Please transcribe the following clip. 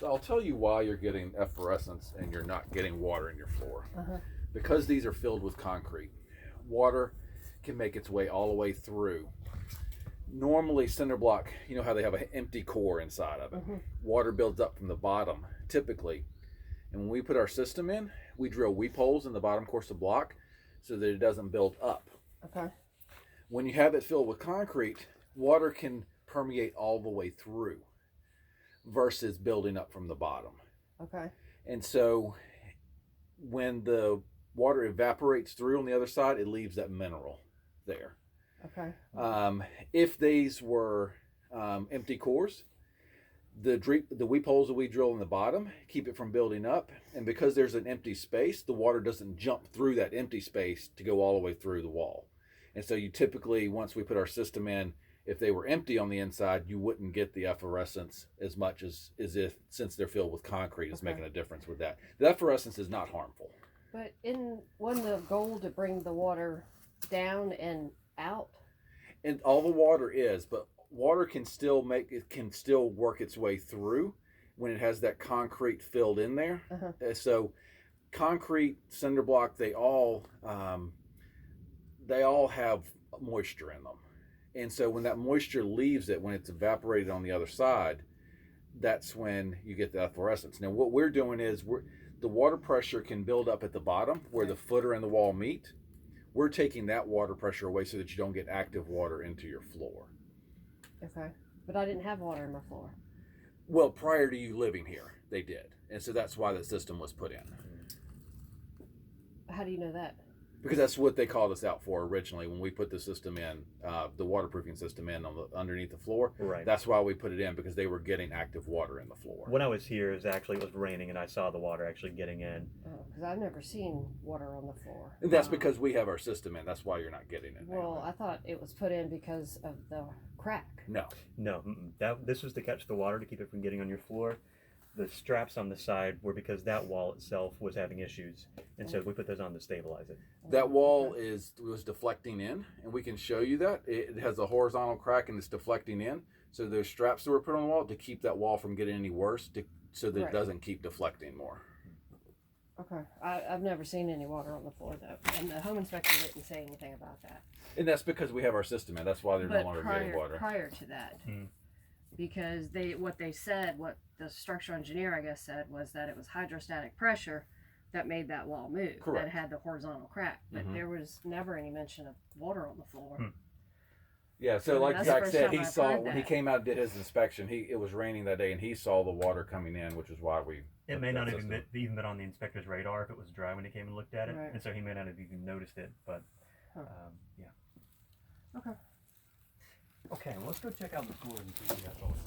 So I'll tell you why you're getting efflorescence and you're not getting water in your floor. Because these are filled with concrete, water can make its way all the way through. Normally, cinder block, you know how they have an empty core inside of it. Water builds up from the bottom, typically. And when we put our system in, we drill weep holes in the bottom course of block so that it doesn't build up. Okay. When you have it filled with concrete, water can permeate all the way through versus building up from the bottom. Okay. And so when the water evaporates through on the other side, it leaves that mineral there. Okay. If these were empty cores, the weep holes that we drill in the bottom keep it from building up, and because there's an empty space, the water doesn't jump through that empty space to go all the way through the wall. And so you typically, once we put our system in, if they were empty on the inside, you wouldn't get the efflorescence as much as if, since they're filled with concrete, is making a difference with that. The efflorescence is not harmful. But wasn't the goal to bring the water down and out? And all the water is, but water can still work its way through when it has that concrete filled in there. So concrete, cinder block, they all have moisture in them. And so when that moisture leaves it, when it's evaporated on the other side, that's when you get the efflorescence. Now what we're doing is the water pressure can build up at the bottom where the footer and the wall meet. We're taking that water pressure away so that you don't get active water into your floor. Okay. But I didn't have water in my floor. Well, prior to you living here, they did. And so that's why the system was put in. How do you know that? Because that's what they called us out for originally when we put the system in, the waterproofing system in underneath the floor. Right. That's why we put it in, because they were getting active water in the floor. When I was here, it was raining, and I saw the water actually getting in. Oh, because I've never seen water on the floor. And that's because we have our system in. That's why you're not getting it. Well, I thought it was put in because of the crack. No. This was to catch the water to keep it from getting on your floor. The straps on the side were because that wall itself was having issues, and so we put those on to stabilize it. That wall was deflecting in, and we can show you that. It has a horizontal crack and it's deflecting in. So there's straps that were put on the wall to keep that wall from getting any worse, so that it doesn't keep deflecting more. Okay. I've never seen any water on the floor, though, and the home inspector didn't say anything about that. And that's because we have our system in. That's why they're no longer getting water. Prior to that, because what the structural engineer, I guess, said was that it was hydrostatic pressure that made that wall move. Correct. That had the horizontal crack, but there was never any mention of water on the floor. Yeah, so like Zach said, he saw when he that. came out and did his inspection, it was raining that day, and he saw the water coming in, which is why we. It may not have even been on the inspector's radar if it was dry when he came and looked at it, and so he may not have even noticed it. But yeah. Okay. Okay, well, let's go check out the floor and see what we got going on.